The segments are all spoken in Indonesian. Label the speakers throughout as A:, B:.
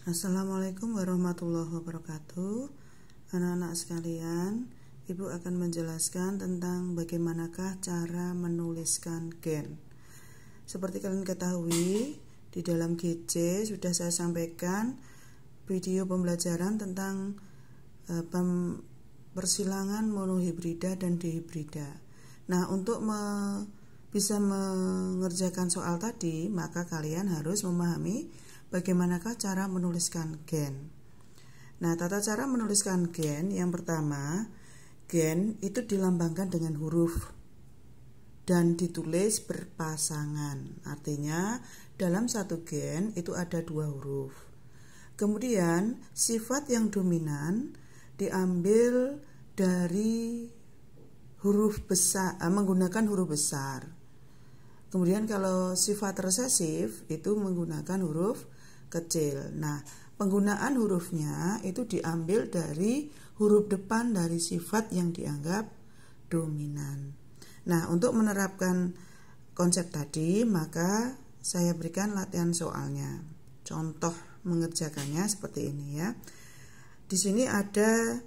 A: Assalamualaikum warahmatullahi wabarakatuh. Anak-anak sekalian, Ibu akan menjelaskan tentang bagaimanakah cara menuliskan gen. Seperti kalian ketahui, di dalam GC sudah saya sampaikan video pembelajaran tentang persilangan monohibrida dan dihibrida. Nah, untuk bisa mengerjakan soal tadi, maka kalian harus memahami bagaimanakah cara menuliskan gen. Nah, tata cara menuliskan gen yang pertama, gen itu dilambangkan dengan huruf dan ditulis berpasangan. Artinya, dalam satu gen itu ada dua huruf. Kemudian, sifat yang dominan diambil dari huruf besar, menggunakan huruf besar. Kemudian kalau sifat resesif itu menggunakan huruf kecil. Nah, penggunaan hurufnya itu diambil dari huruf depan dari sifat yang dianggap dominan. Nah, untuk menerapkan konsep tadi, maka saya berikan latihan soalnya. Contoh mengerjakannya seperti ini ya. Di sini ada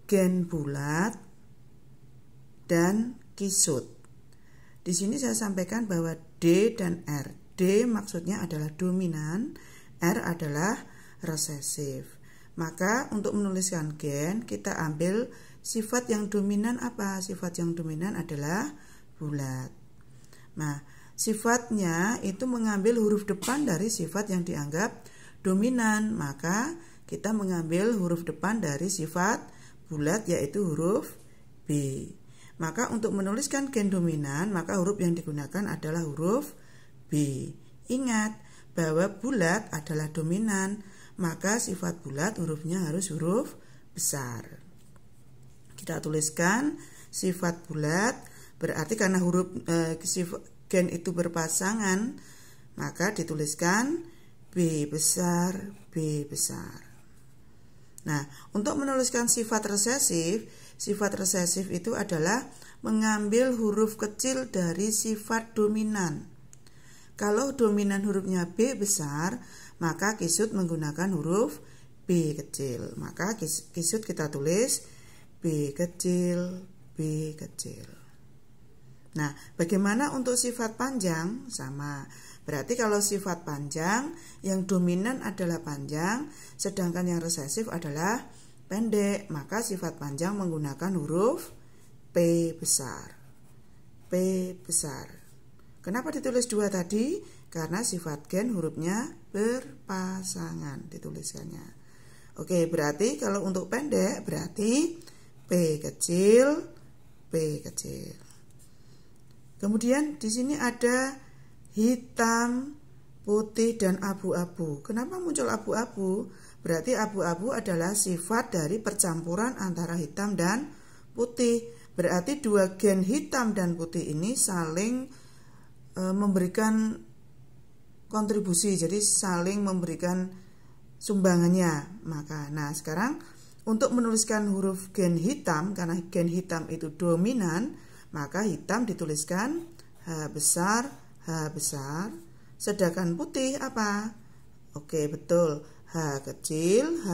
A: gen bulat dan kisut. Di sini saya sampaikan bahwa D dan R. D maksudnya adalah dominan, R adalah resesif. Maka untuk menuliskan gen, kita ambil sifat yang dominan apa? Sifat yang dominan adalah bulat. Nah, sifatnya itu mengambil huruf depan dari sifat yang dianggap dominan. Maka kita mengambil huruf depan dari sifat bulat yaitu huruf B. Maka untuk menuliskan gen dominan, maka huruf yang digunakan adalah huruf B. Ingat bahwa bulat adalah dominan, maka sifat bulat hurufnya harus huruf besar. Kita tuliskan sifat bulat, berarti karena huruf gen itu berpasangan, maka dituliskan B besar, B besar. Nah, untuk menuliskan sifat resesif itu adalah mengambil huruf kecil dari sifat dominan. Kalau dominan hurufnya B besar, maka kisut menggunakan huruf B kecil. Maka kisut kita tulis B kecil, B kecil. Nah, bagaimana untuk sifat panjang? Sama. Berarti kalau sifat panjang, yang dominan adalah panjang, sedangkan yang resesif adalah pendek. Maka sifat panjang menggunakan huruf P besar. P besar. Kenapa ditulis dua tadi? Karena sifat gen hurufnya berpasangan dituliskannya. Oke, berarti kalau untuk pendek, berarti P kecil, P kecil. Kemudian di sini ada hitam, putih, dan abu-abu. Kenapa muncul abu-abu? Berarti abu-abu adalah sifat dari percampuran antara hitam dan putih. Berarti dua gen hitam dan putih ini saling memberikan kontribusi, jadi saling memberikan sumbangannya. Nah sekarang untuk menuliskan huruf gen hitam, karena gen hitam itu dominan, maka hitam dituliskan H besar, H besar. Sedangkan putih apa? Oke, betul. H kecil, H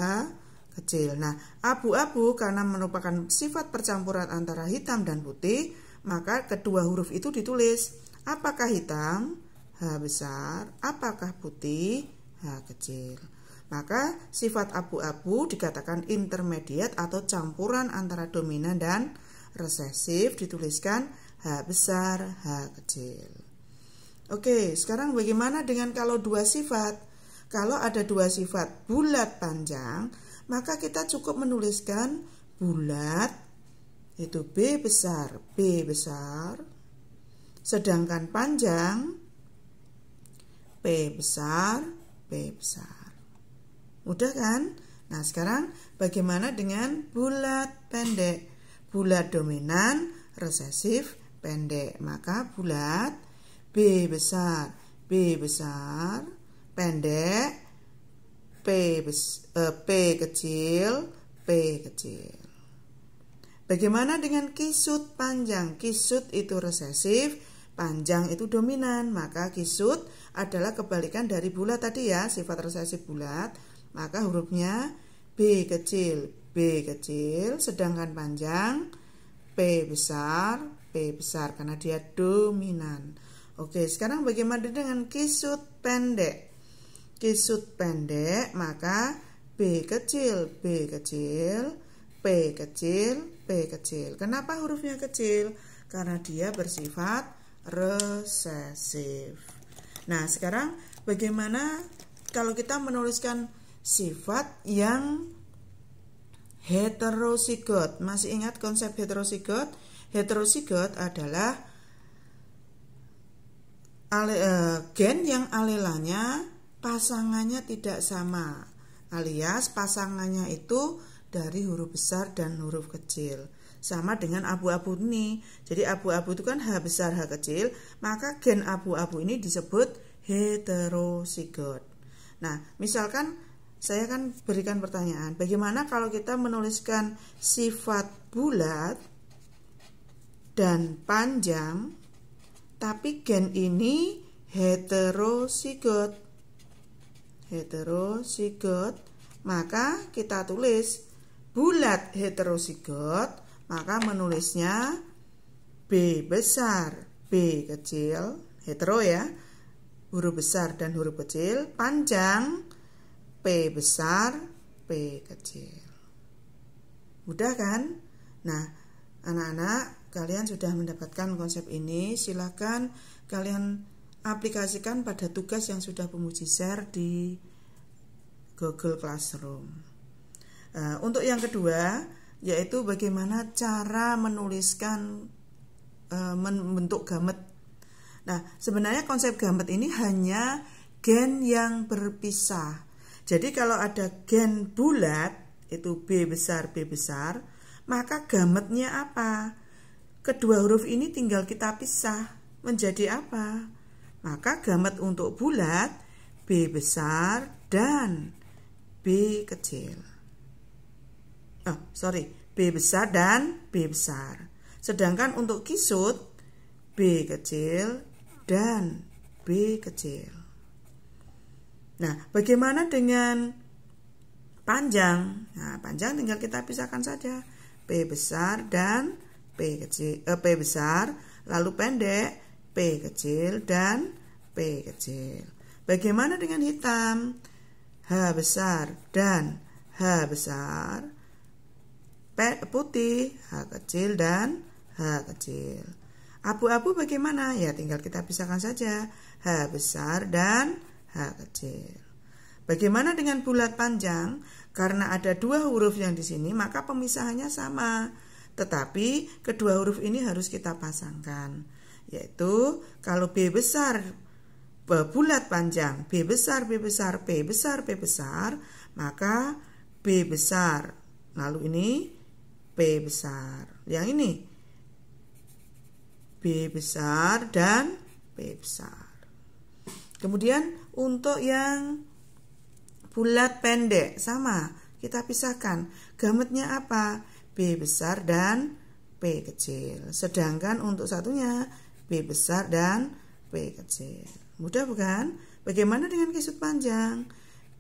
A: kecil. Nah, abu-abu karena merupakan sifat percampuran antara hitam dan putih, maka kedua huruf itu ditulis. Apakah hitam? H besar. Apakah putih? H kecil. Maka sifat abu-abu dikatakan intermediate atau campuran antara dominan dan resesif, dituliskan H besar, H kecil. Oke, sekarang bagaimana dengan kalau dua sifat? Kalau ada dua sifat bulat panjang, maka kita cukup menuliskan bulat itu B besar, B besar. Sedangkan panjang P besar, P besar. Mudah kan? Nah, sekarang bagaimana dengan bulat pendek? Bulat dominan, resesif, pendek. Maka bulat B besar, B besar, pendek, P kecil, P kecil. Bagaimana dengan kisut panjang? Kisut itu resesif, panjang itu dominan. Maka kisut adalah kebalikan dari bulat tadi ya, sifat resesif bulat. maka hurufnya B kecil, sedangkan panjang P besar, karena dia dominan. Oke, sekarang bagaimana dengan kisut pendek? Kisut pendek, maka B kecil, P kecil. Kenapa hurufnya kecil? Karena dia bersifat resesif. Nah, sekarang bagaimana kalau kita menuliskan sifat yang heterosigot? Masih ingat konsep heterosigot? Heterosigot adalah gen yang alelanya pasangannya tidak sama, alias pasangannya itu dari huruf besar dan huruf kecil. Sama dengan abu-abu ini. Jadi abu-abu itu kan H besar, H kecil, maka gen abu-abu ini disebut heterosigot. Nah, misalkan saya akan berikan pertanyaan, bagaimana kalau kita menuliskan sifat bulat dan panjang, tapi gen ini heterosigot, maka kita tulis bulat heterosigot, maka menulisnya B besar, B kecil, hetero ya, huruf besar dan huruf kecil, panjang P besar, P kecil. Mudah kan? Nah, anak-anak, kalian sudah mendapatkan konsep ini, silakan kalian aplikasikan pada tugas yang sudah Pemuji share di Google Classroom. Untuk yang kedua, yaitu bagaimana cara menuliskan membentuk gamet. Nah, sebenarnya konsep gamet ini hanya gen yang berpisah. Jadi kalau ada gen bulat, itu B besar, maka gametnya apa? Kedua huruf ini tinggal kita pisah menjadi apa? Maka gamet untuk bulat B besar dan B kecil. B besar dan B besar. Sedangkan untuk kisut B kecil dan B kecil. Nah, bagaimana dengan panjang? Nah, panjang tinggal kita pisahkan saja. P besar dan P kecil, P besar, lalu pendek P kecil dan P kecil. Bagaimana dengan hitam? H besar dan H besar, putih H kecil dan H kecil. Abu-abu bagaimana? Ya tinggal kita pisahkan saja, H besar dan H kecil. Bagaimana dengan bulat panjang? Karena ada dua huruf yang di sini, maka pemisahannya sama. Tetapi kedua huruf ini harus kita pasangkan. Yaitu kalau B besar bulat panjang, B besar, P besar, maka B besar, lalu ini P besar. Yang ini B besar dan P besar. Kemudian untuk yang bulat pendek sama, kita pisahkan. Gametnya apa? B besar dan P kecil. Sedangkan untuk satunya B besar dan P kecil. Mudah bukan? Bagaimana dengan kisut panjang?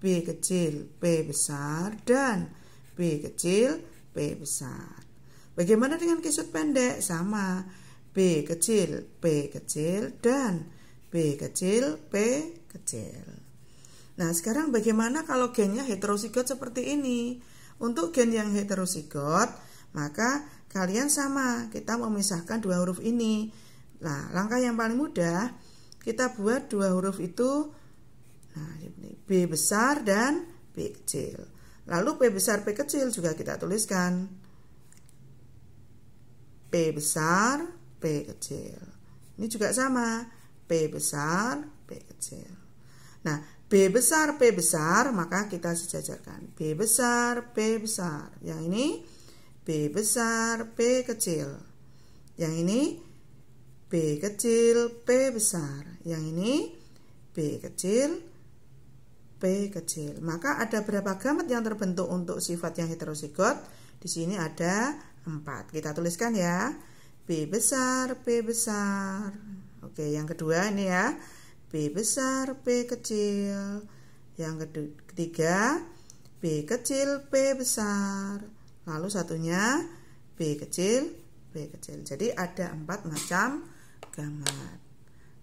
A: B kecil, P besar dan B kecil, P besar. Bagaimana dengan kisut pendek? Sama, B kecil, P kecil dan B kecil, P kecil. Nah, sekarang bagaimana kalau gennya heterosigot seperti ini? Untuk gen yang heterosigot, maka kalian sama, kita memisahkan dua huruf ini. Nah, langkah yang paling mudah, kita buat dua huruf itu, nah, B besar dan B kecil. Lalu P besar, P kecil juga kita tuliskan. P besar, P kecil. Ini juga sama, P besar, P kecil. Nah, B besar, P besar, maka kita sejajarkan. B besar, P besar. Yang ini B besar, P kecil. Yang ini B kecil, P besar. Yang ini B kecil, P kecil. Maka ada berapa gamet yang terbentuk untuk sifat yang heterosigot? Di sini ada 4. Kita tuliskan ya. B besar, P besar. Oke, yang kedua ini ya. B besar, P kecil. Yang ketiga, B kecil, P besar. Lalu satunya B kecil, B kecil. Jadi ada 4 macam gambar.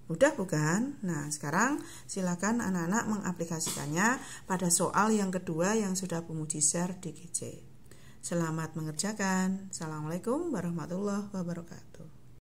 A: Mudah bukan? Nah, sekarang silakan anak-anak mengaplikasikannya pada soal yang kedua yang sudah Bu Muji share di GC. Selamat mengerjakan. Assalamualaikum warahmatullahi wabarakatuh.